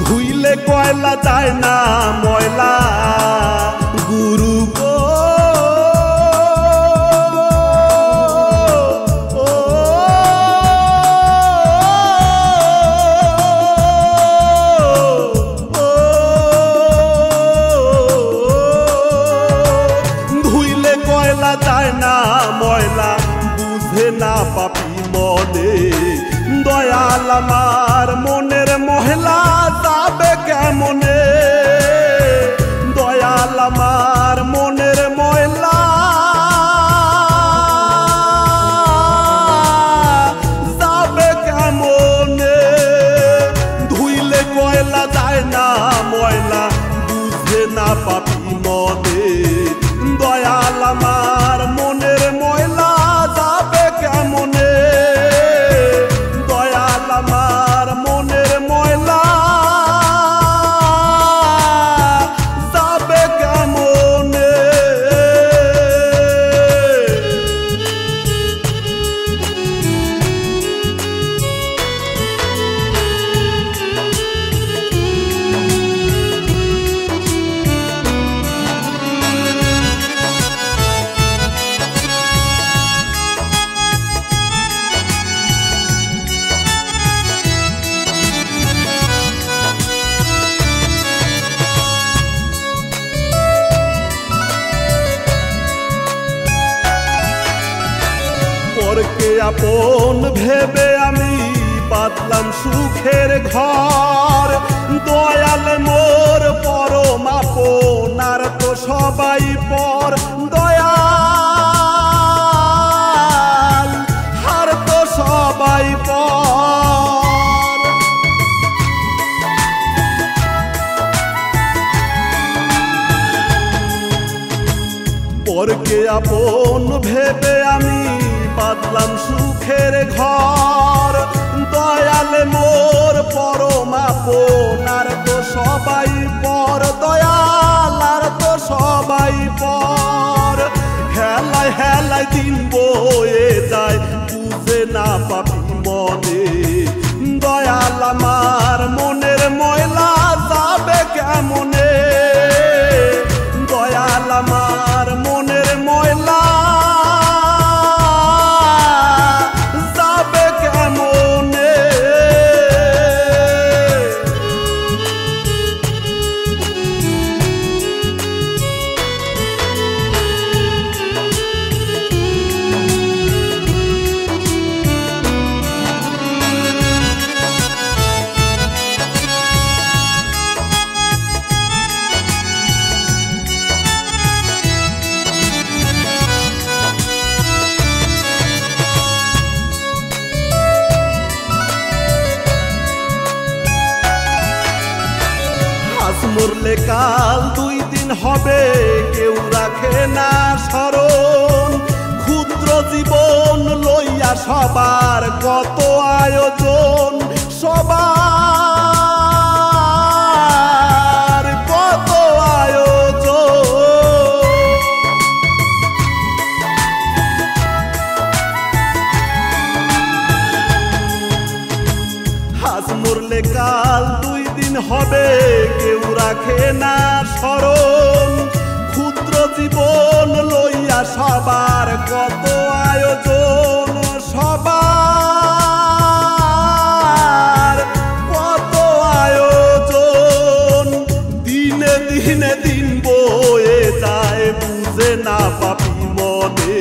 ধুইলে কয়লা যায় না ময়লা গুরু গো ধুইলে কয়লা যায় না ময়লা বুঝে না পাপি মনে দয়াল আমার মনের মহিলা যাবে কেমনে দয়াল আমার মনের মহিলা যাবে কেমনে ধুইলে কয়লা যায় না ময়লা বুঝে না পাপি মনে দয়াল আমার মনের মহিলা যাবে কেমনে দয়াল আমার মনের ময়লা যাবে কেমনে পরকে আপন ভেবে আমি বাঁধলাম সুখের ঘর দয়াল মোর পরম আপন আর তো সবাই পর দয়াল আর তো সবাই পর পরকে আপন ভেবে আমি বাঁধলাম সুখের ঘর দয়াল মোর পরম আপন আর তো সবাই পর দয়াল আর তো সবাই পর হেলায় হেলায় দিন বয়ে যায় বুঝে না পাপি মনে দয়াল আমার মনের ময়লা যাবে কেমনে দয়াল আমার মনের ময়লা মরলে কাল 2 দিন হবে কেউ রাখে না স্মরণ ক্ষুদ্র জীবন লইয়া সবার কত আয়োজন সবার কত আয়োজন হাজ মরলে কাল 2 দিন হবে কেউ রাখে না স্মরণ ক্ষুদ্র জীবন লইয়া সবার কত আয়োজন সবার কত আয়োজন দিনে দিনে দিন বয়ে যায় বুঝে না পাপি মনে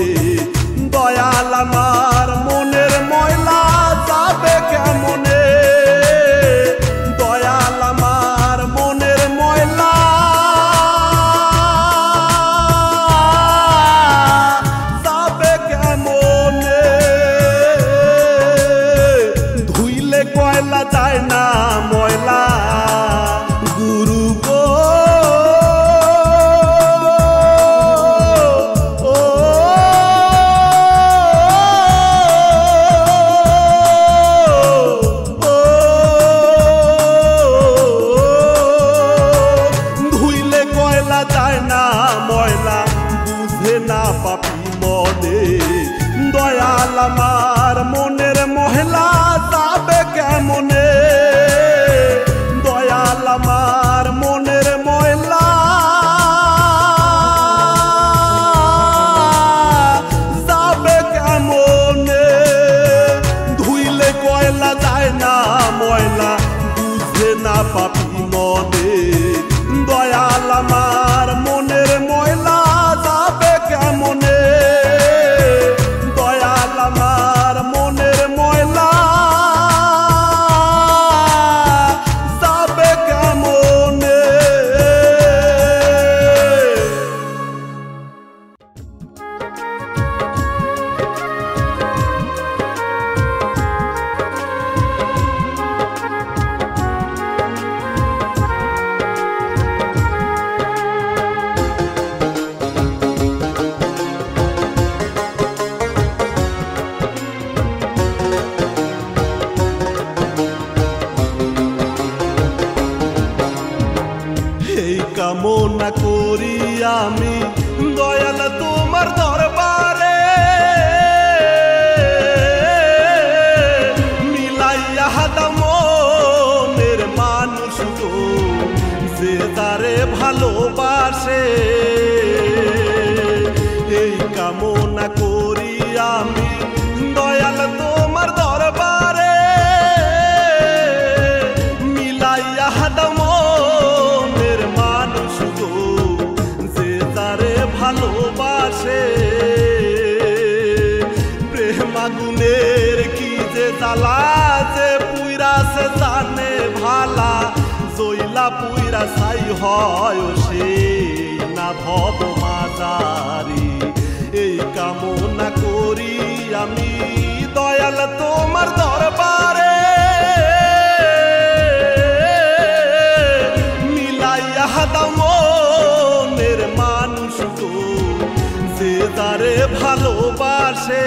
দয়াল আমার মনের ময়লা যাবে কেমনে দয়াল আমার মনের ময়লা যাবে কামনা করি আমি দয়াল তোমার দরবারে, মিলাইয়া দাও মনের মানুষ গো যে তারে ভালোবাসে। এই কামনা করি আমি দয়াল তোমার দরবারে, মিলাইয়া দাও মনের মানুষ গো যে তারে ভালোবাসে। প্রেম আগুনের কি যে জ্বালা, যে পুইরাছে জানে ভালা, জইলা পুইরা ছাই হয় সেই না ভব মাজারি। এই কামনা করি আমি দয়াল তোমার দরবারে, মিলাইয়া দাও মনের মানুষ গো যে তারে ভালোবাসে।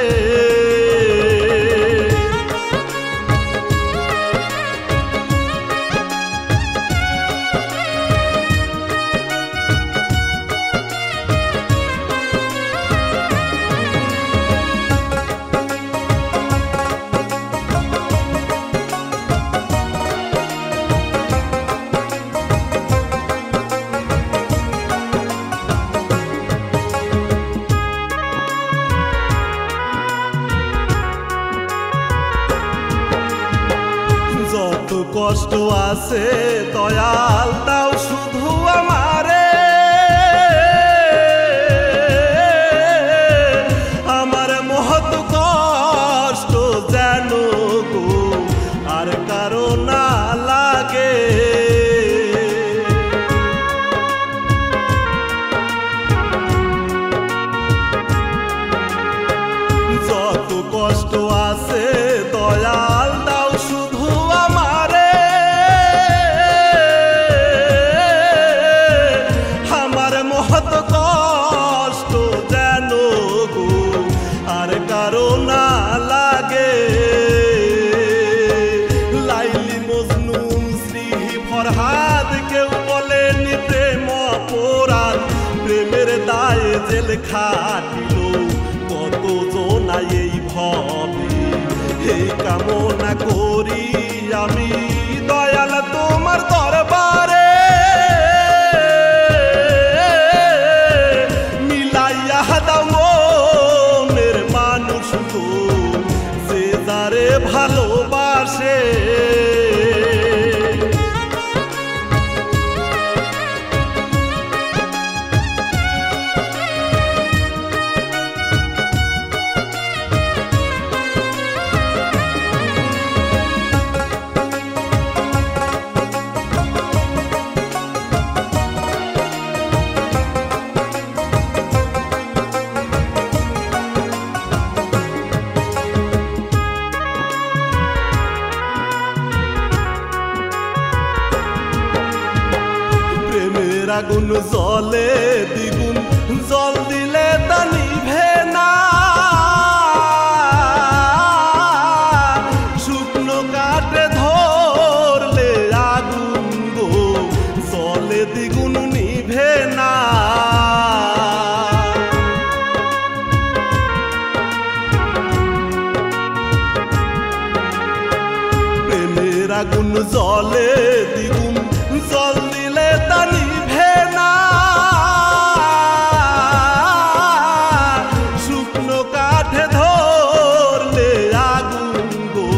যত কষ্ট আছে দয়াল দাও শুধু আমারে, আমার মহৎ কষ্ট যেন গো আর কারো না লাগে। যত কষ্ট আছে দয়াল দাও শুধু আমারে, আমার মহৎ কষ্ট যেন গো আর কারো না লাগে। লাইলি মজনুন শ্রী ফরহাদ কেউ বলেনি প্রেম অপরাধ, প্রেমের দায়ে জেল খাটিল কত জনাই এই ভবে। এই কামনা করি আমি দয়াল তোমার দরবারে, মিলাইয়া দাও মনের মানুষ গো যে যারে ভালোবাসে। আগুন জলে দ্বিগুণ, জল দিলে তা নিভে না, শুকনো কাঠে ধরলে আগুন গো জলে দ্বিগুণ নিভে না। প্রেমের আগুন জলে দ্বিগুণ, জল দিলে তা নিভে না, শুকনো কাঠে ধরলে আগুন গো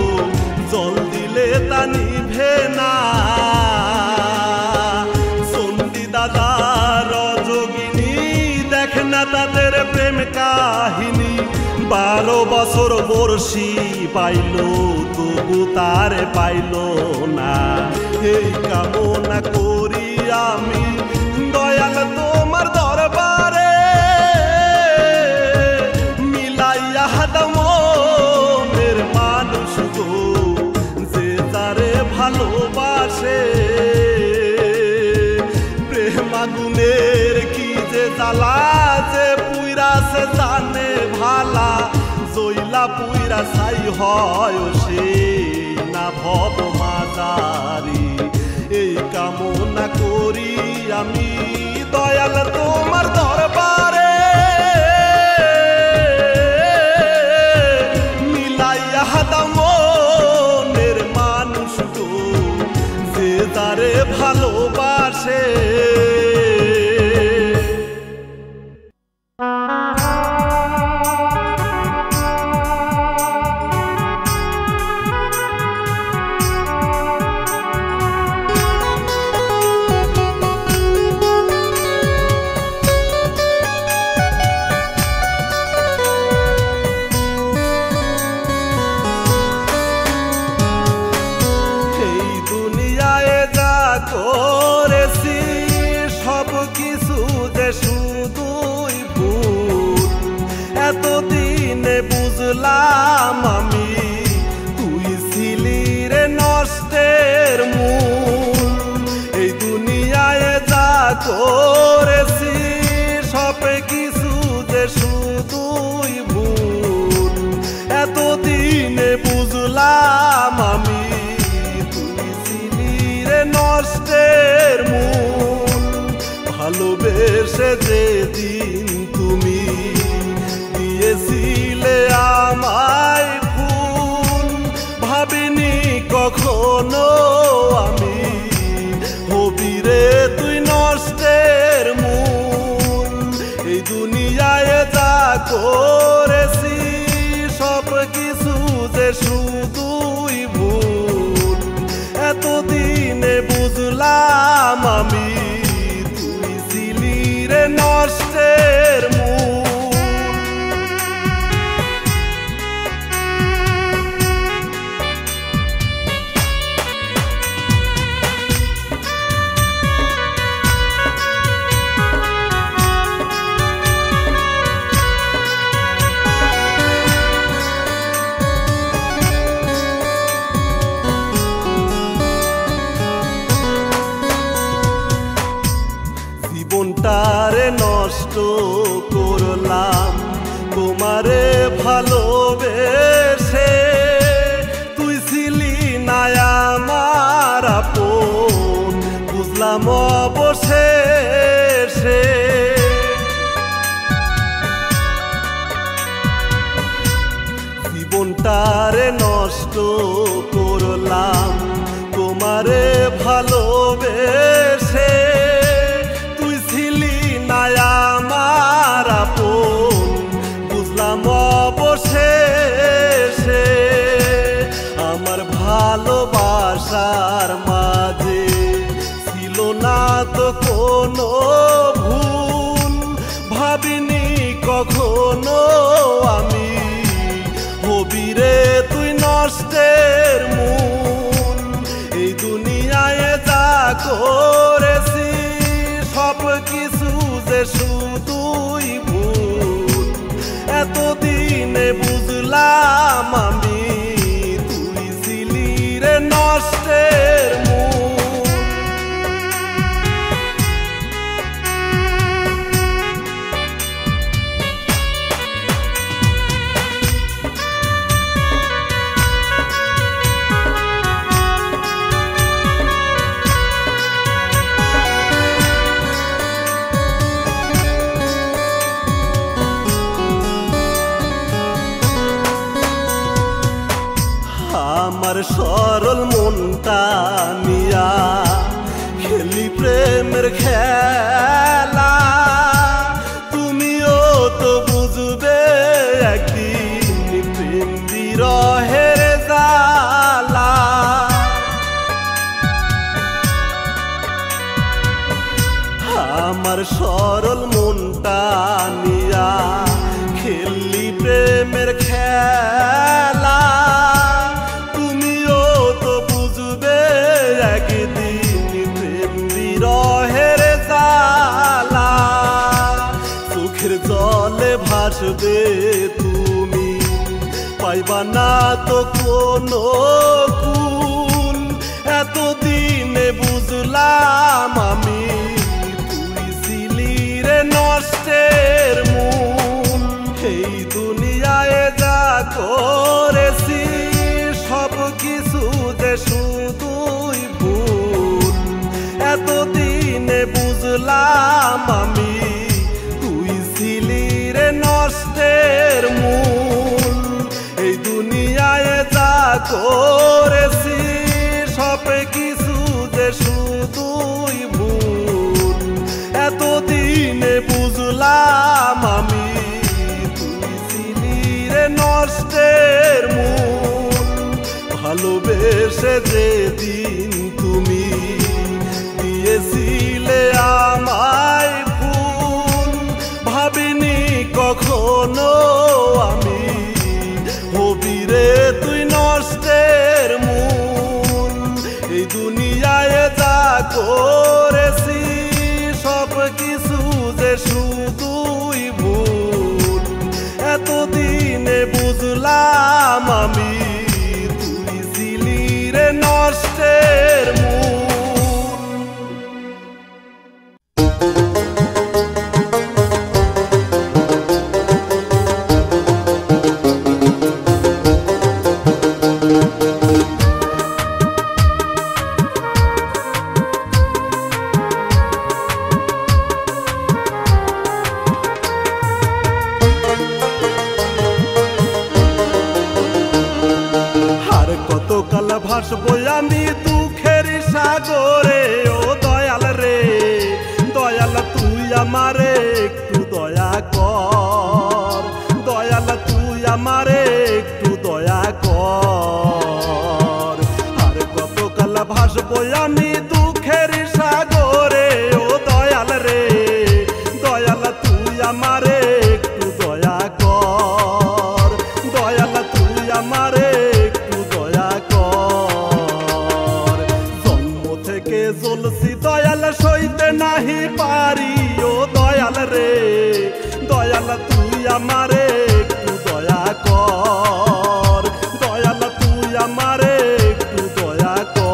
জল দিলে তা নিভে না। চণ্ডী দাদা রজগিনী দেখ না তাদের প্রেম কাহিনী, 12 বছর বর্ষি পাইল তবু তারে পাইল না। এই কামনা করি আমি দয়াল তোমার দরবারে, মিলাইয়া দাও মনের মানুষ গো যে তারে ভালোবাসে। প্রেম আগুনের কি যে জ্বালা, যে পুইরাছে জানে ভালা, জইলা পুইরা ছাই হয় সেই না ভব মাজারি। এই কামনা করি আমি ভালোবাসে। করেছি সব কিছু যে শুধুই ভুল, এতদিনে বুঝলাম আমি তুই ছিলি রে নষ্টের মূল। এই দুনিয়ায় যা করেছি সব কিছু যে শুধুই ভুল, এতদিনে বুঝলাম আমি নষ্টের মূল। ভালোবেসে যেদিন তুমি দিয়েছিলে আমায় ফুল, ভাবিনি কখনো আমি হবি রে তুই নষ্টের মূল। এই দুনিয়ায় যা করেছি সব কিছু যে শুধুই ভুল, এতদিনে বুঝলাম আমি তুই ছিলি রে নষ্টের মূল। জীবনটারে নষ্ট করলাম তোমারে ভালোবেসে, তুই ছিলি না আমার আপন বুঝলাম অবশেষে। জীবনটারে নষ্ট করলাম তোমারে ভালোবেসে, আমার আপন বুঝলাম অবশেষে। আমার ভালোবাসার মাঝে ছিল না তো কোনো ভুল, ভাবিনি কখনো আমি হবি রে তুই নষ্টের মূল। এই দুনিয়ায় যা করেছি সব কিছু যে শুধুই ভুল, এতদিনে বুঝলাম আমি তুই ছিলি রে নষ্টের মূল। আমার সরল মনটা নিয়া খেলি প্রেমের খেলা, তুমিও তো বুঝবে একদিন প্রেম বিরহের জ্বালা। আমার সরল মনটা নিয়া খেলি প্রেমের খেলা, জলে ভাসবে তুমি পাইবা না তো কোনো কুল, এতদিনে বুঝলাম আমি তুই ছিলি রে নষ্টের মূল। এই দুনিয়ায় যা করেছি সব কিছু যে শুধুই ভুল, এতদিনে বুঝলাম আমি নষ্টের মূল। এই দুনিয়ায় যা করেছি সব কিছু শুধুই ভুল। এতদিনে বুঝলাম আমি তুই ছিলি রে নষ্টের মূল। ভালোবেসে যেদিন তুমি দিয়েছিলে আমায় ফুল, ভাবিনি কখনো আমি হবি রে তুই নষ্টের মূল। এই দুনিয়ায় যা করেছি সব কিছু যে শুধুই ভুল। এতদিনে বুঝলাম আমি তুই ছিলি রে নষ্টের মূল। কতকাল ভাসবো আমি দুঃখের সাগরে, ও দয়াল রে দয়াল তুই আমারে একটু দয়া কর, দয়াল তুই আমারে একটু দয়া কর। আর কতকাল ভাসবো আমি দুঃখের সাগরে, ও দয়াল রে দয়াল তুই আমারে একটু দয়া কর, দয়াল তুই আমারে জ্বলছি দয়াল সইতে নাহি পারি, ও দয়াল রে দয়াল তুই আমারে একটু দয়া কর, দয়াল তুই আমারে একটু দয়া কর।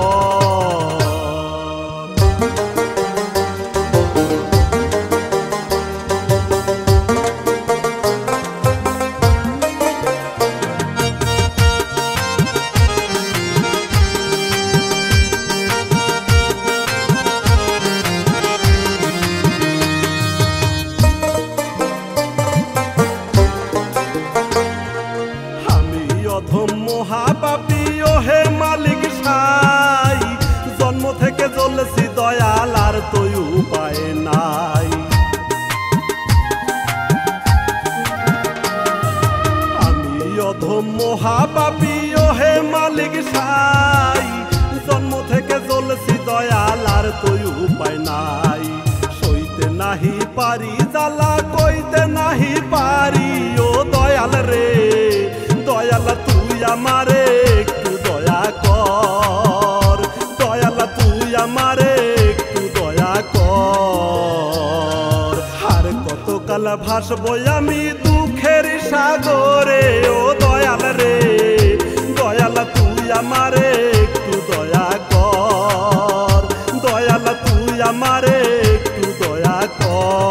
মহাপাপী ও হে মালিক সাই, জন্ম থেকে জ্বলছি দয়াল আর তো উপায় নাই। আমি অধম মহাপাপী ও হে মালিক সাই, জন্ম থেকে জ্বলছি দয়াল আর তো উপায় নাই। সইতে নাহি পারি জ্বালা কইতে নাহি পারি, ও দয়াল রে দয়াল তুই আমারে একটু দয়া কর, দয়াল তুই আমারে একটু দয়া কর। আর কতকাল ভাসবো আমি দুঃখের সাগরে, ও দয়াল রে দয়াল তুই আমারে একটু দয়া কর, দয়াল তুই আমারে একটু দয়া কর।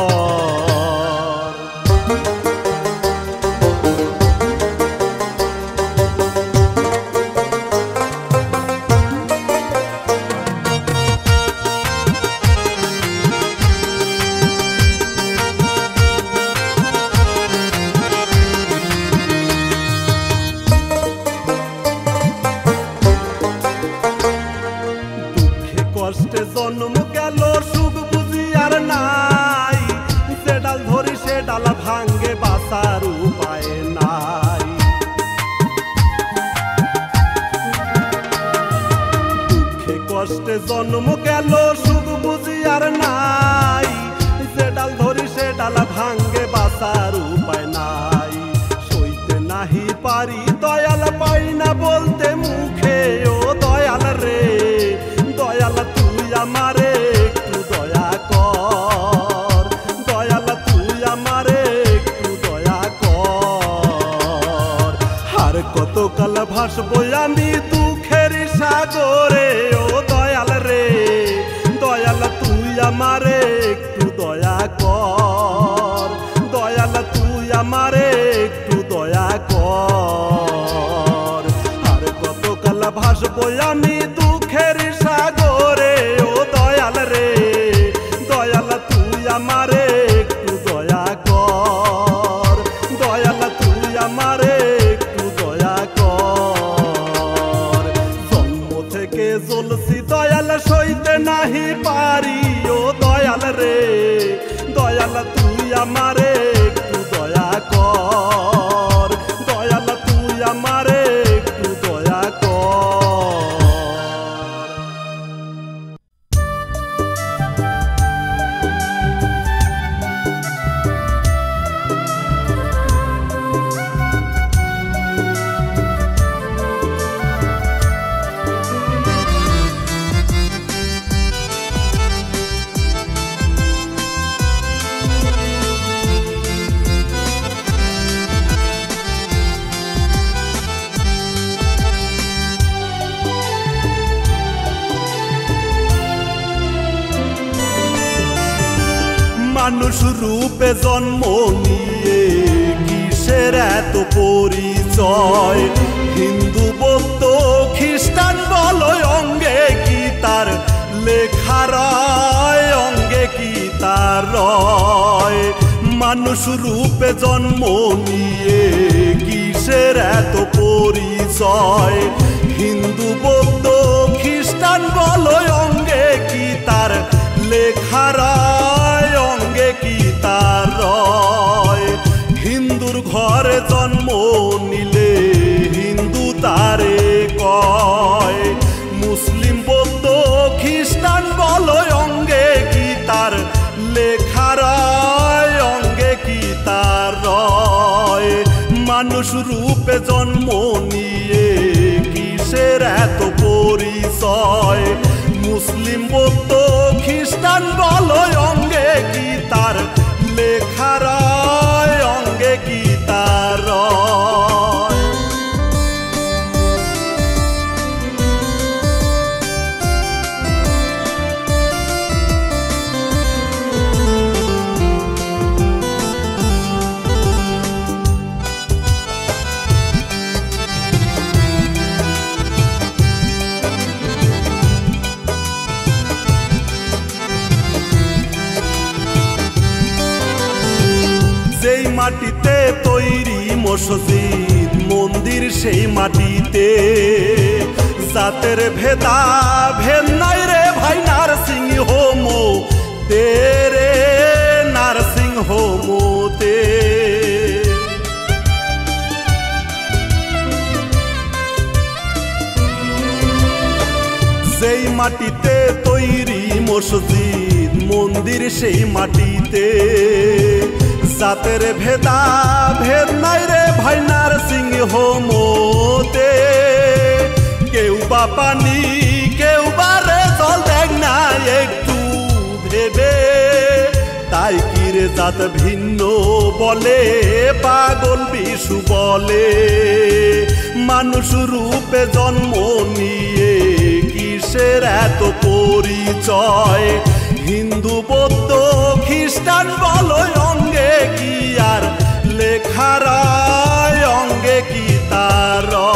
কষ্টে জন্ম গেল সুখ বুঝি আর নাই, যে ডাল ধরি সে ডাল ভাঙ্গে বাঁচার উপায় নাই। দুঃখে কষ্টে জন্ম গেল সুখ বুঝি আর নাই, যে ডাল ধরি সে ডাল ভাঙ্গে বাঁচার উপায় নাই। সইতে নাহি পারি দয়াল পাই না বলতে মুখে, ও দয়াল রে দয়াল তুই আমারে একটু দয়া কর, দয়াল তুই আমারে একটু দয়া কর। আর কতকাল ভাসবো আমি দুঃখের সাগরে, ও দয়াল রে দয়াল তুই আমারে একটু দয়া কর, দয়াল তুই আমারে একটু দয়া কর। আর কতকাল ভাসবো আমি দুঃখের সাগরে, ও দয়াল রে দয়াল তুই আমারে একটু দয়া কর, দয়াল তুই আমারে একটু দয়া কর। জন্ম থেকে জ্বলছি দয়াল সইতে নাহি পা মানুষ রূপে জন্ম নিয়ে কিসের এত পরিচয়? হিন্দু বৌদ্ধ খ্রিস্টান বলো অঙ্গে কি তার লেখা রয়, অঙ্গে কি তার রয়? মানুষ রূপে জন্ম নিয়ে কিসের এত পরিচয়? হিন্দু বৌদ্ধ খ্রিস্টান বলো অঙ্গে কি তার লেখা রয়, অঙ্গে কি তার রয়? হিন্দুর ঘরে জন্ম নিলে হিন্দু তারে কয়, মুসলিম বৌদ্ধ খ্রিস্টান বলো অঙ্গে কি তার লেখা রয়, অঙ্গে কি তার রয়? মানুষ রূপে জন্ম নিয়ে কিসের এত পরিচয়? মুসলিম বৌদ্ধ খ্রিস্টান বলো অঙ্গে কি তার লেখা রয়, অঙ্গে কি তার রয়? যেই মাটিতে তৈরি মসজিদ মন্দির সেই মাটিতে জাতের ভেদা ভেদ নাই রে ভাই, নার্সিং হোমো তেরে, নার্সিং হোমো তে। যেই মাটিতে তৈরি মসজিদ মন্দির সেই মাটিতে জাতের ভেদা ভেদ নাই রে ভাই, নার্সিং হোমোতে। কেউ বা পানি কেউ বা রে জল দেখ না একটু ভেবে, তাই কি রে জাত ভিন্ন বলে পাগল বিশু বলে? মানুষ রূপে জন্ম নিয়ে কিসের এত পরিচয়? হিন্দু বৌদ্ধ খ্রিস্টান বলো অঙ্গে কি আর লেখা রয়, অঙ্গে কি তার রয়?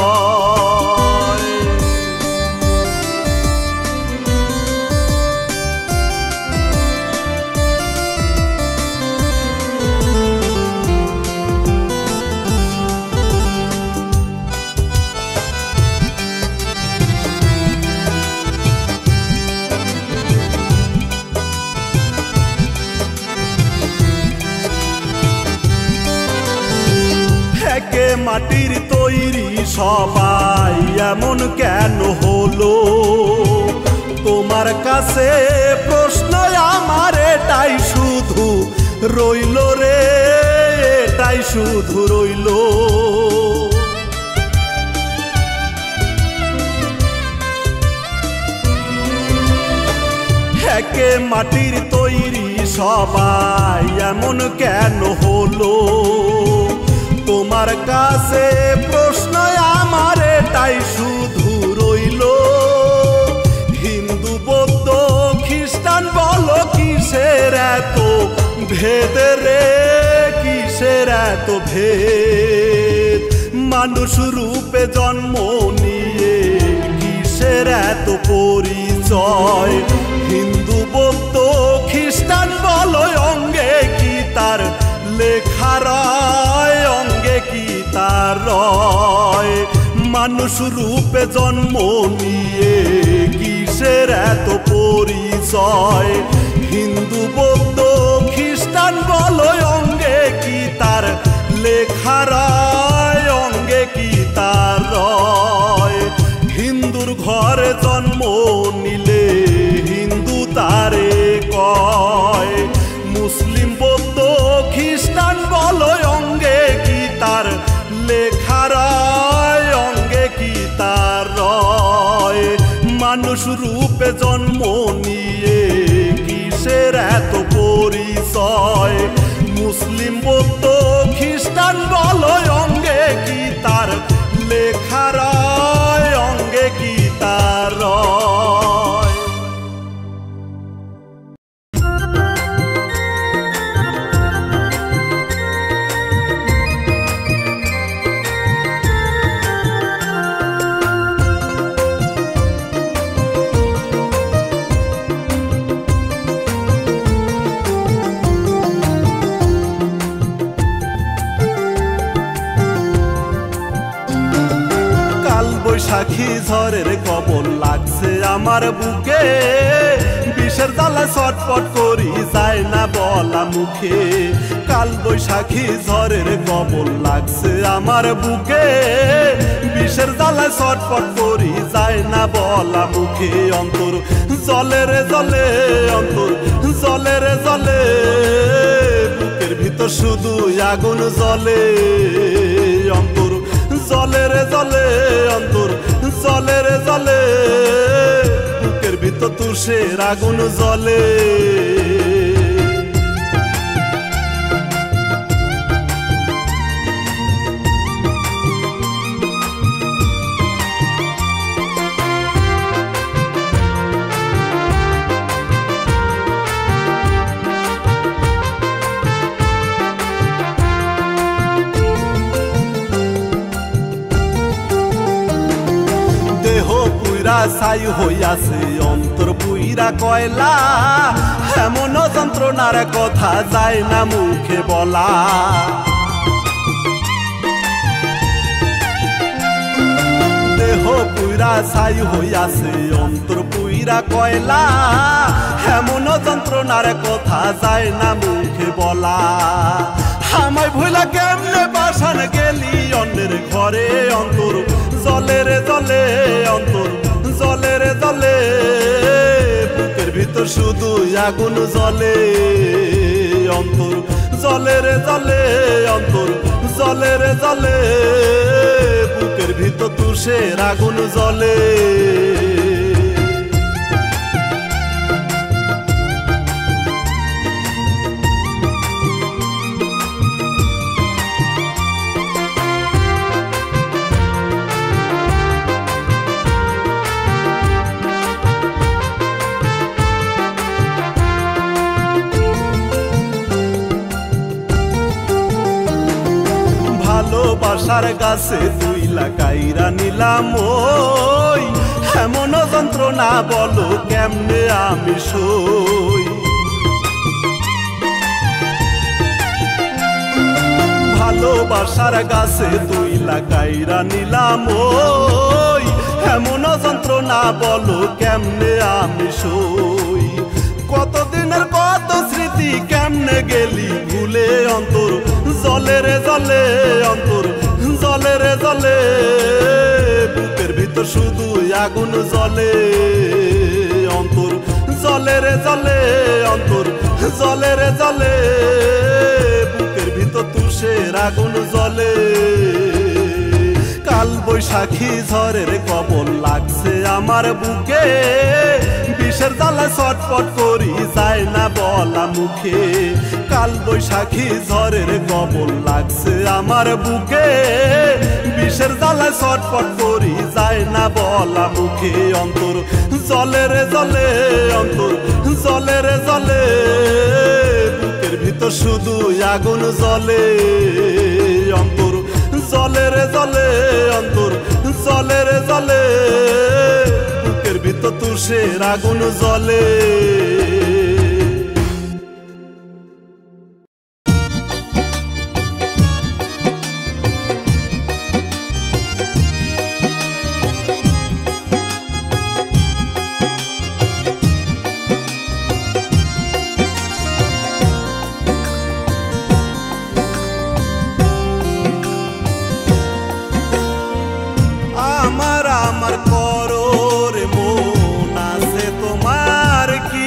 একে মাটির তৈরি সবাই এমন কেন হলো? তোমার কাছে প্রশ্ন আমার এটাই শুধু রইল রে, এটাই শুধু রইল। একে মাটির তৈরি সবাই এমন কেন হলো? তোমার কাছে প্রশ্ন আমার এটাই শুধু রইল। হিন্দু বৌদ্ধ খ্রিস্টান বলো কিসের এত ভেদ রে, কিসের এত ভেদ? মানুষ রূপে জন্ম নিয়ে কিসের এত পরিচয়? হিন্দু বৌদ্ধ খ্রিস্টান বলো অঙ্গে কি তার লেখা রয়, অঙ্গে কি তার রয়? মানুষ রূপে জন্ম নিয়ে কিসের এত পরিচয়? হিন্দু বৌদ্ধ খ্রিস্টান বলো অঙ্গে কি তার লেখা রয়, অঙ্গে কি তার রয়? হিন্দুর ঘরে জন্ম নিলে হিন্দু তারে কয়, মুসলিম বৌদ্ধ খ্রিস্টান বলো অঙ্গে কি তার লেখা রয়, অঙ্গে কি তার রয়? মানুষ রূপে জন্ম নিয়ে কিসের এত পরিচয়? মুসলিম বৌদ্ধ খ্রিস্টান বলো অঙ্গে কি তার লেখা রয়, অঙ্গে কি তার রয়? বৈশাখী ঝড়ের কবল লাগছে আমার বুকে, বিষের জ্বালা ছটফট করি যায় না বলা মুখে। কাল বৈশাখী ঝড়ের কবল লাগছে আমার বুকে, বিষের জ্বালা ছটফট করি যায় না বলা মুখে। অন্তর জলে রে জলে, অন্তর জলে রে জলে, বুকের ভিতর শুধু আগুন জ্বলে। অন্তর জলে রে জলে, অন্তর জলে রে জলে, বুকের ভিতর তুষের আগুন জ্বলে। ছাই হইয়াছে অন্তর পুইরা কয়লা, এমন যন্ত্রণার কথা যায় না মুখে বলা। দেহ পুইরা ছাই হইয়াছে অন্তর পুইরা কয়লা, এমন যন্ত্রণার কথা যায় না মুখে বলা। আমায় ভুলা কেমনে বাসান গেলি অন্যের ঘরে, অন্তর জলে রে জলে, অন্তর জলে রে জলে, বুকের ভিতর শুধু আগুন জ্বলে। অন্তর জলে রে জলে, অন্তর জলে রে জলে, বুকের ভিতর তুষের আগুন জ্বলে। ভালোবাসার গাছে তুই লাগাইরা নিলাম ওই, এমন যন্ত্রণা বলো কেমনে আমি সই। ভালোবাসার গাছে তুই লাগাইরা নিলাম ওই, এমন যন্ত্রণা বলো কেমনে আমি সই। কতদিনের কত স্মৃতি কেমনে গেলি ভুলে, অন্তর জলে রে জলে, অন্তর জলে রে জলে, বুকের ভিতর শুধু আগুন জ্বলে। অন্তর জলে রে জলে, অন্তর জলে রে জলে, বুকের ভিতর তুষের আগুন জ্বলে। কাল বৈশাখী ঝড়ের কবল লাগছে আমার বুকে, বিষের জ্বালা ছটফট করি যায় না বলা মুখে। কাল বৈশাখী ঝড়ের কবল লাগছে আমার বুকে, বিষের জ্বালা ছটফট করি যায় না বলা মুখে। অন্তর জলে রে জলে, অন্তর জলে রে জলে, বুকের ভিতর শুধু আগুন জ্বলে। অন্তর জলে রে জলে, অন্তর জলে রে জলে, বুকের ভিতর তুষের আগুন জ্বলে। আমার করো রে মন আছে তোমার কি,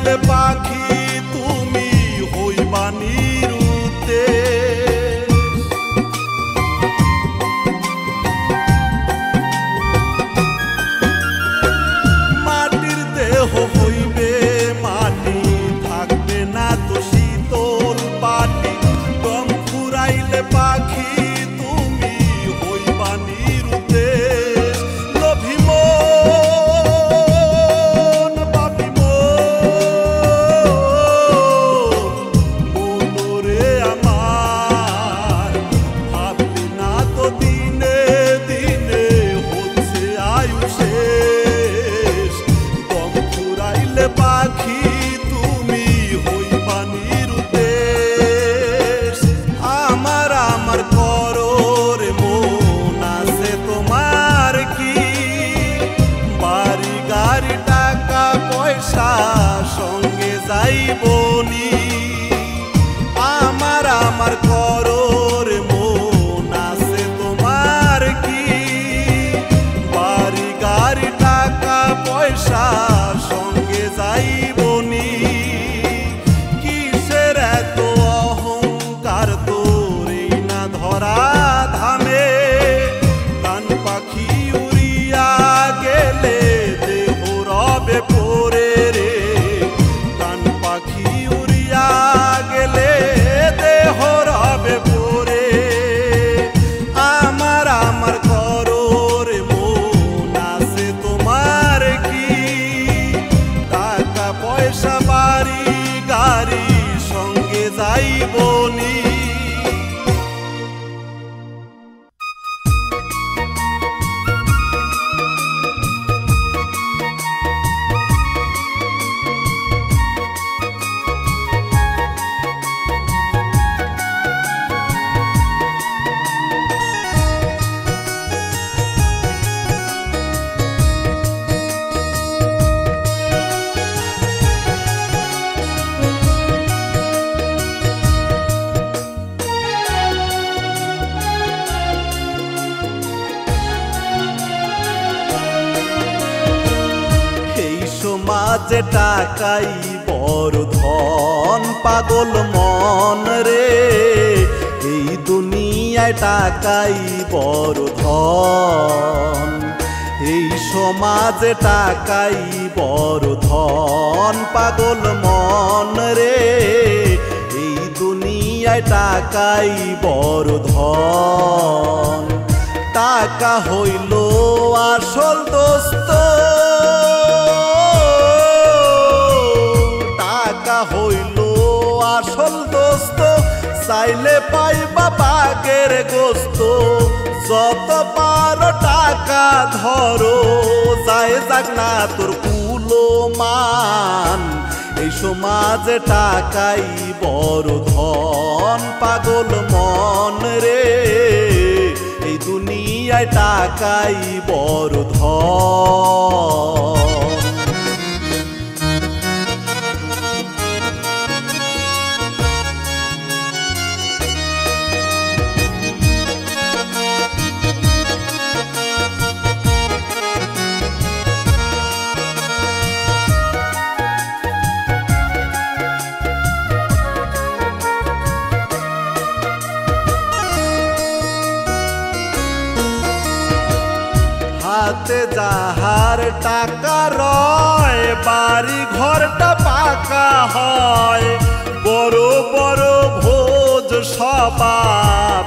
ফুরাইলে পাখি তুমি হইবা নিরুদ্দেশ। মাটির দেহ হইবে মাটি, থাকবে না তো শীতল পাটি। দম ফুরাইলে পাখি তুমি হইবা নিরুদ্দেশ। লোভী মন পাপী মনরে আমার, ভাবলি না তো দিনে দিনে হচ্ছে আয়ু শেষ। দম ফুরাইলে পাখি তুমি হইবা নিরুদ্দেশ। আমার আমার করো রে মন আছে তোমার কি, বাড়ি গাড়ি টাকা পয়সা সঙ্গে যাইবনি। আমার আমার করো রে মন আছে তোমার কি, বাড়ি গাড়ি টাকা পয়সা সঙ্গে যাইবনি। কিসের এত অহংকার তোর এই না ধরা ধামে, কান পাখি উড়িয়া গেলে দেহ রবে পড়ে রে। কান পাখি উড়িয়া গেলে দেহ রবে পড়ে। আমার আমার করো রে মন আছে তোমার কি, টাকা পয়সা বাড়ি গাড়ি সঙ্গে যাইবনি। এই সমাজে টাকাই বড় ধন পাগল মন রে। এই দুনিয়ায় টাকাই বড় ধন। এই সমাজে টাকাই বড় ধন পাগল মন রে। এই দুনিয়ায় টাকাই বড় ধন। টাকা হইল আসল দোস্ত, টাকা হইল আসল দোস্ত। চাইলে পাইবা বাঘের গোস্ত, যত পারো টাকা ধরো, যায় যাক না তোর কুলো মান। এই সমাজে টাকাই বড় ধন পাগল মন রে। এই দুনিয়ায় টাকাই বড় ধন। হাতে যাহার টাকা রয়, বাড়ি ঘরটা পাকা হয়। বড় বড় ভোজ সভা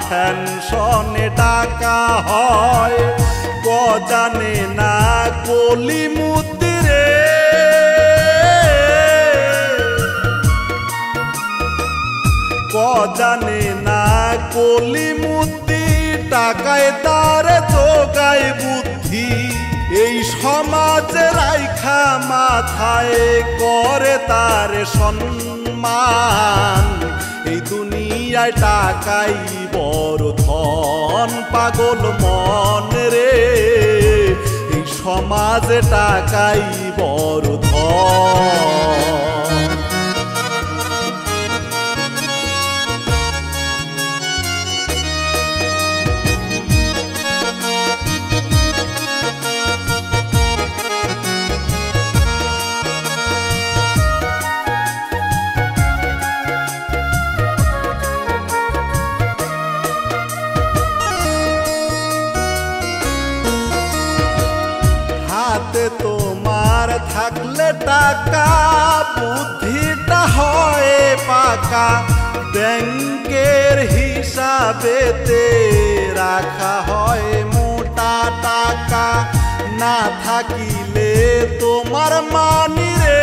ফ্যানশনে টাকা হয়। জানে না কলি মুতি রে, জানে না কলি মুতি। টাকায় তার যোগায় বুদ্ধি, এই সমাজে রাইখা মাথায় করে তার সম্মান। এই দুনিয়ায় টাকাই বড় ধন পাগল মন রে। এই সমাজে টাকাই বড় ধন। টাকা বুদ্ধিটা হয় পাকা ব্যাংকের হিসাবেতে রাখা হয় মোটা টাকা না থাকিলে তোমার মানি রে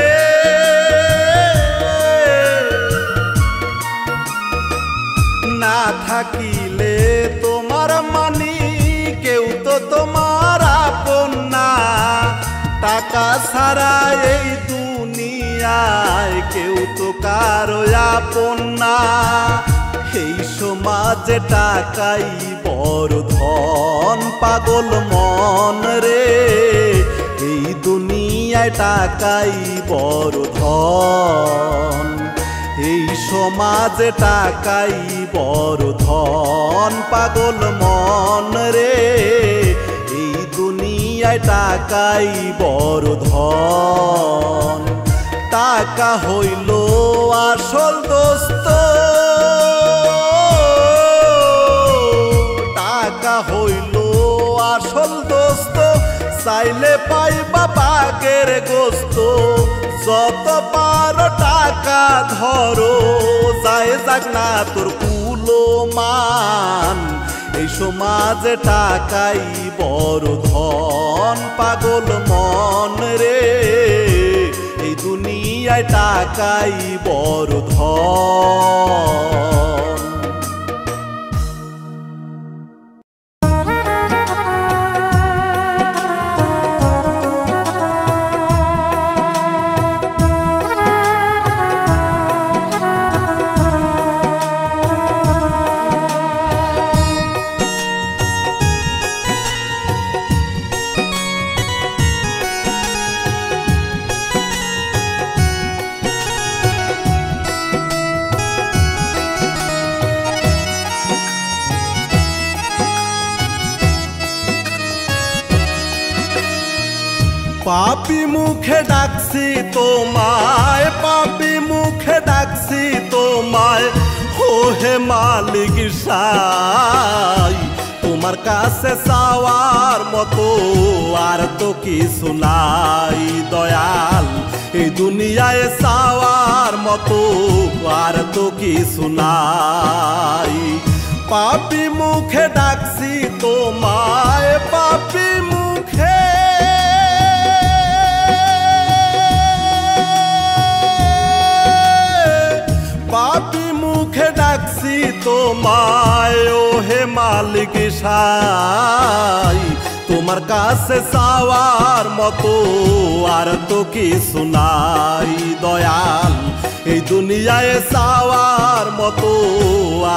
না থাকিলে তোমার মানি কেউ তো তোমার আপন না টাকা ছাড়া এই দুনিয়ায় কেউ তো কারো আপন না এই সমাজে টাকাই বড় ধন পাগল মন রে এই দুনিয়ায় টাকাই বড় ধন এই সমাজে টাকাই বড় ধন পাগল মন রে এই দুনিয়ায় টাকাই বড় ধন টাকা হইল আসল দোস্ত টাকা হইল আসল দোস্ত চাইলে পাইবা বাঘের গোস্ত যত পারো টাকা ধরো যায় যাক না তোর কুলো মান এই সমাজে টাকাই বড় ধন পাগল মন রে এই দুনিয়ায় টাকাই বড় ধন পাপি মুখে ডাকছি তোমায় পাপি মুখে ডাকছি তোমায় ও হে মালিক সাই তোমার কাছে চাওয়ার মতো আর তো কিছু নাই দয়াল এই দুনিয়ায় চাওয়ার মতো আর তো কিছু নাই পাপি মুখে ডাকছি তোমায় পাপি মুখে পাপি মুখে ডাকছি তোমায় ও হে মালিক সাই তোমার কাছে চাওয়ার মতো আর তো কিছু নাই দয়াল এই দুনিয়ায় চাওয়ার মতো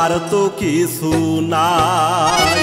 আর তো কিছু নাই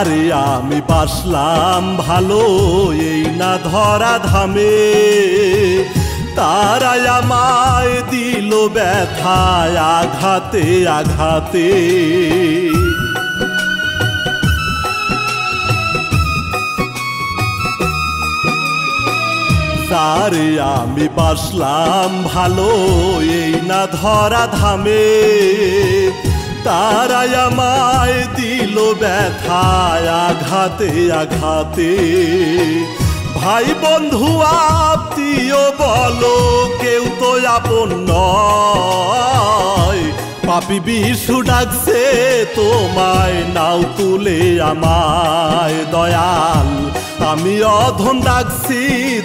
তারে আমি বাসলাম ভালো এই না ধরা ধামে তারাই আমায় দিল ব্যথায় আঘাতে আঘাতে তারে আমি বাসলাম ভালো এই না ধরা ধামে তারাই আমায় দিল ব্যথায় আঘাতে আঘাতে ভাই বন্ধু আত্মীয় বলো কেউ তো আপন নয় পাপি বিশু ডাকছে তোমায় নাও তুলে আমায় দয়াল আমি অধম ডাকছি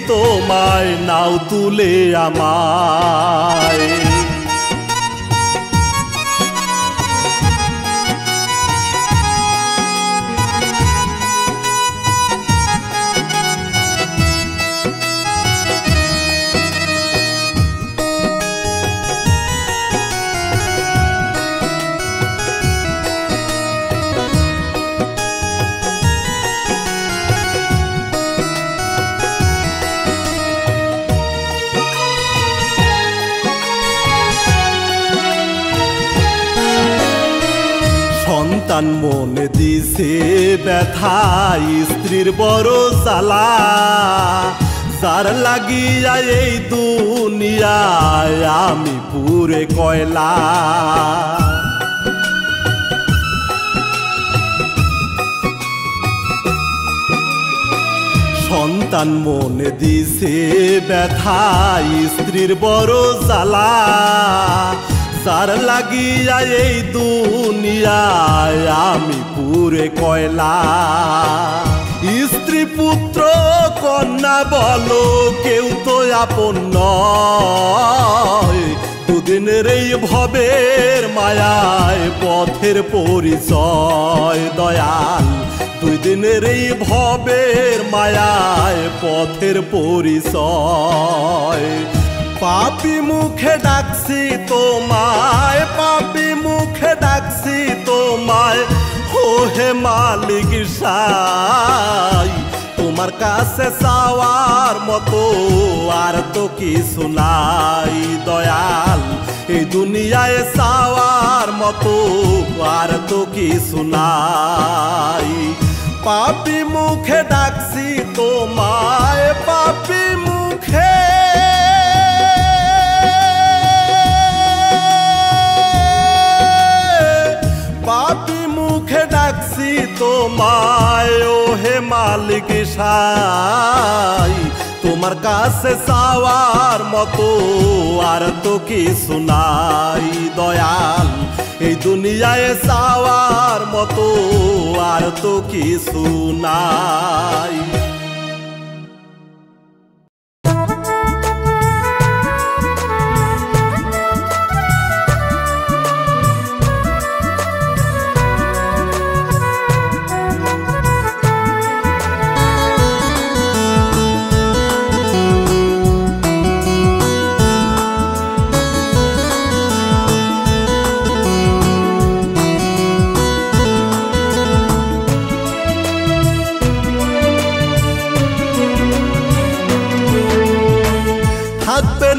তোমায় নাও তুলে আমায় সন্তান মনে দিছে ব্যথা স্ত্রীর বড় জ্বালা যার লাগিয়া এই দুনিয়ায় আমি পুরে কয়লা সন্তান মনে দিছে ব্যথা স্ত্রীর বড় জ্বালা যার লাগিয়া এই দুনিয়ায় আমি পুরে কয়লা স্ত্রী পুত্র কন্যা বলো কেউ তো আপন নয় দুদিনের এই ভবের মায়ায় পথের পরিচয় দয়াল দুই দিনের এই ভবের মায়ায় পথের পরিচয় পাপী মুখে ডাকছি তোমায় পাপী মুখে ডাকছি তোমায় ও হে মালিক সাই তোমার কাছে চাওয়ার মতো আর তো কিছু নাই দয়াল এই দুনিয়ায় চাওয়ার মতো আর তো কিছু নাই পাপী মুখে ডাকছি তোমায় পাপী মুখে পাপী মুখে ডাকছি তোমায় ও হে মালিক সাই তোমার কাছে চাওয়ার মতো আর তো কিছু নাই দয়াল এই দুনিয়ায় চাওয়ার মতো আর তো কিছু নাই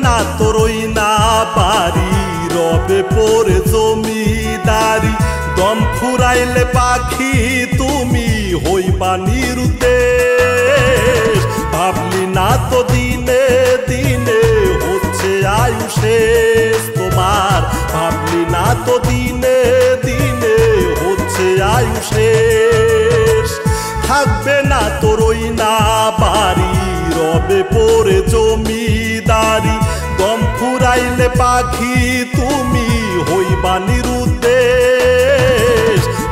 না তোরই না পারি রবে পরে জমিদারি দম ফুরাইলে পাখি তুমি হইবা নিরুদ্দেশ ভাবলি না তো দিনে দিনে হচ্ছে আয়ু শেষ তোমার ভাবলি না তো দিনে দিনে হচ্ছে আয়ু শেষ থাকবে না তোরই না বাড়ি রবে পরে জমিদারি দম ফুরাইলে পাখি তুমি হইবা নিরুদ্দেশ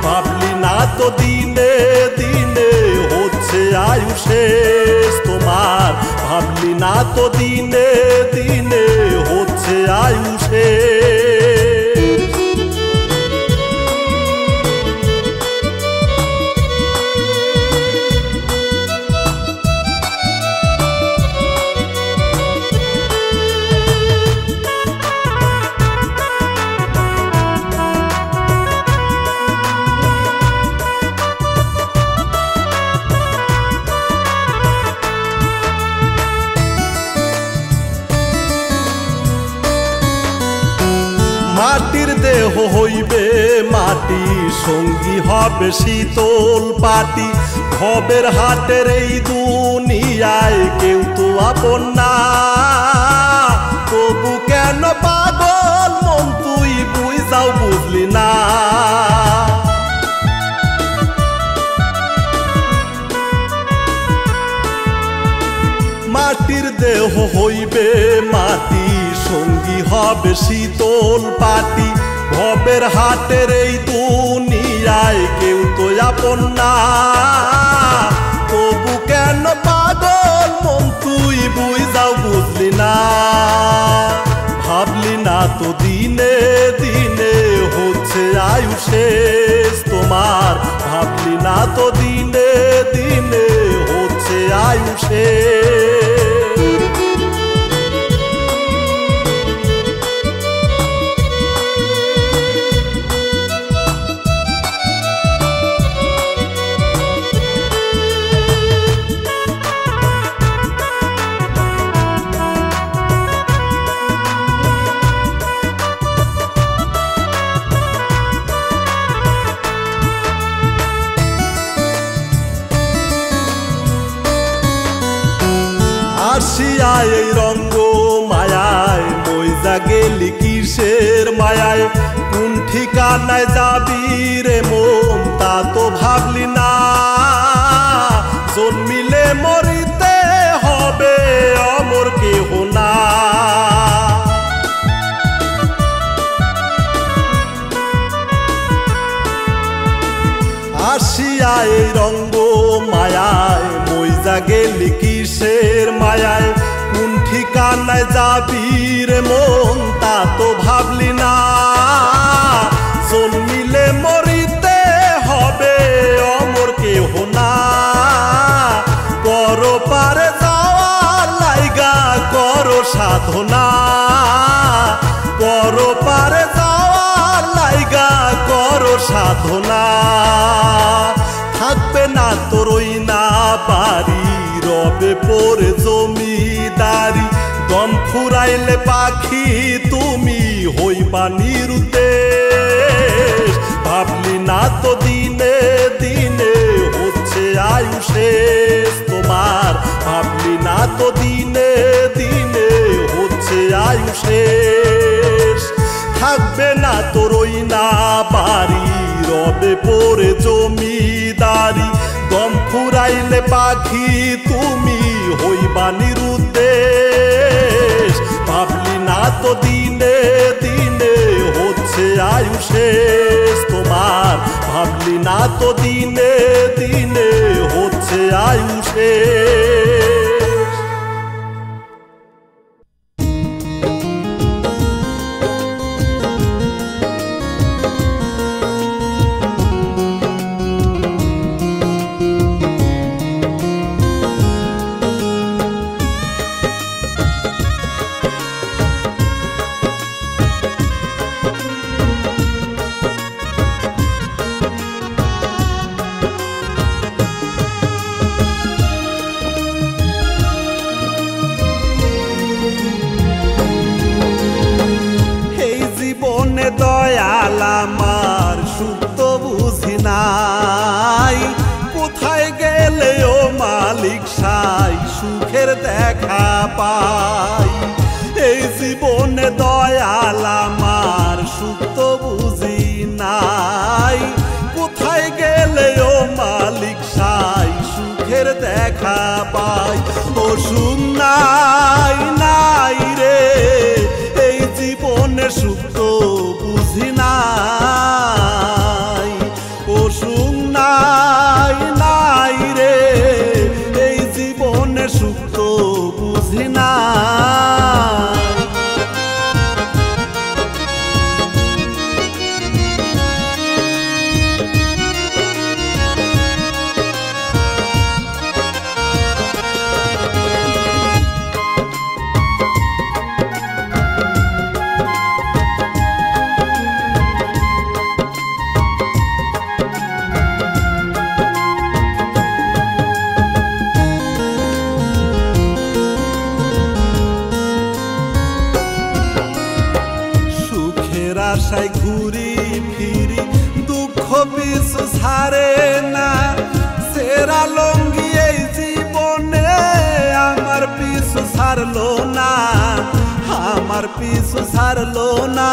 ভাবলি না তো দিনে দিনে হচ্ছে আয়ু শেষ তোমার ভাবলি না তো দিনে দিনে হচ্ছে আয়ু শেষ মাটির দেহ হইবে মাটি সঙ্গী হবে শীতল পাটি ভবের হাটের এই দুনিয়ায় কেউ তো আপন না তবু কেন পাগল মন তুই বুঝাও বুঝলি না মাটির দেহ হইবে মাটি সঙ্গী হবে শীতল পাটি ভবের হাটের এই দুনিয়ায় কেউ তো আপন না তবু কেন পাগল মন তুই বুঝাও বুঝলি না ভাবলি না তো দিনে দিনে হচ্ছে আয়ু শেষ তোমার ভাবলি না তো দিনে দিনে হচ্ছে আয়ু শেষ আসিয়া এই রঙ্গ মায়ায় মইজা গেলি কিসের মায়ায় কোন ঠিকানায় যাবি রে মন তা তো ভাবলি না জন্মিলে মরিতে হবে অমর কেহ না আসিয়া এই রঙ্গ মায়ায় মইজা গেলি কিসের মায়ায় কোন ঠিকানায় যাবি রে মন তা তো ভাবলি না জন্মিলে মরিতে হবে অমর কেহ না করো পারে যাওয়ার লাইগা করো সাধনা করো পারে যাওয়ার লাইগা করো সাধনা থাকবে না তোরই না বাড়ি রবে পরে জমিদারি দম ফুরাইলে পাখি তুমি হইবা নিরুদ্দেশ ভাবলি না তো দিনে দিনে হচ্ছে আয়ু শেষ তোমার ভাবলি না তো দিনে দিনে হচ্ছে আয়ু শেষ থাকবে না তোরই না বাড়ি রবে পরে জমিদারি দম ফুরাইলে পাখি তুমি হইবা নিরুদ্দেশ ভাবলি না তো দিনে দিনে হচ্ছে আয়ু শেষ তোমার ভাবলি না তো দিনে দিনে হচ্ছে আয়ু শেষ দয়াল আমার সুখ তো বুঝি নাই কোথায় গেলে ও মালিক সাই সুখের দেখা পাই এই জীবনে দয়াল আমার সুখ তো বুঝি নাই কোথায় গেলে ও মালিক সাই সুখের দেখা পাই ও সুখ নাই নাই রে এই জীবনে সুখ তো বুঝি নাই ও সুখ নাই নাই রে এই জীবনে সুখ তো বুঝি নাই আশায় ঘুরি ফিরি দুঃখ পিছু ছাড়ে না সেরা লঙ্গি এই জীবনে আমার পিছু ছাড়লো না আমার পিছু ছাড়লো না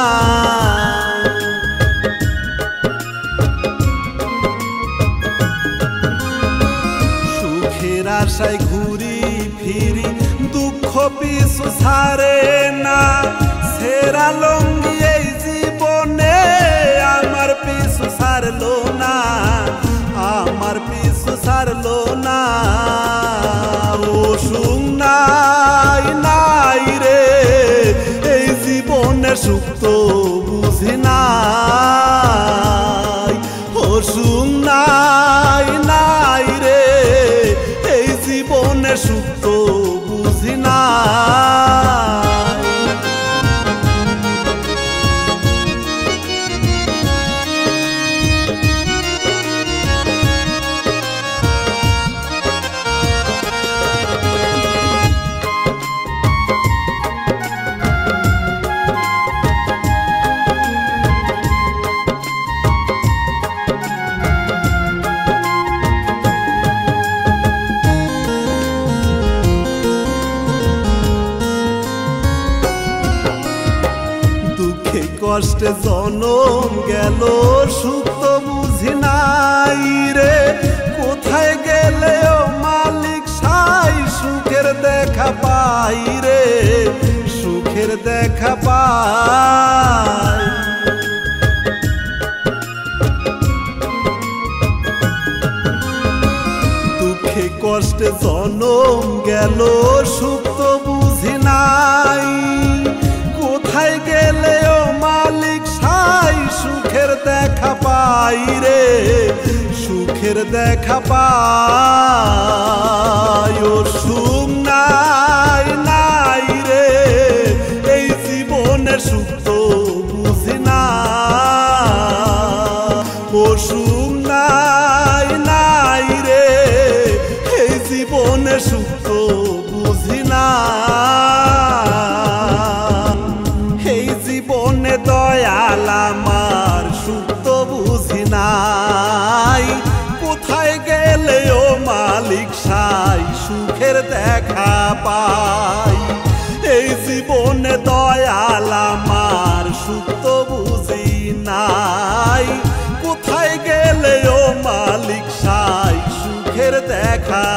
সুখের আশায় ঘুরি ফিরি দুঃখ পিছু ছাড়ে না সেরা লঙ্গি এই জীবনে আমার পিছু ছাড়লো না আমার পিছু ছাড়লো না ও সুখ নাই নাই রে এই জীবনে সুখ তো বুঝি নাই ও সুখ নাই নাই রে এই জীবনে সুখ তো বুঝি নাই কষ্টে জনম গেল সুখ তো বুঝি নাই রে, কোথায় গেলে ও মালিক সাই সুখের দেখা পাই রে, সুখের দেখা পাই। দুঃখে কষ্টে জনম গেল সুখ তো বুঝি নাই, কোথায় গেলে ও মালিক সাই সুখের দেখা পাই রে, সুখের দেখা পাই। ও সুখ নাই নাই রে এই জীবনে সুখ তো বুঝি না, ও সুখ নাই নাই রে এই জীবনে সুখ তো বুঝি না। এই জীবনে দয়াল আমার সুখ তো বুঝি নাই, কোথায় গেলে ও মালিক সাই সুখের দেখা পাই। এই জীবনে দয়াল আমার সুখ তো বুঝি নাই, কোথায় গেলে ও মালিক সাই সুখের দেখা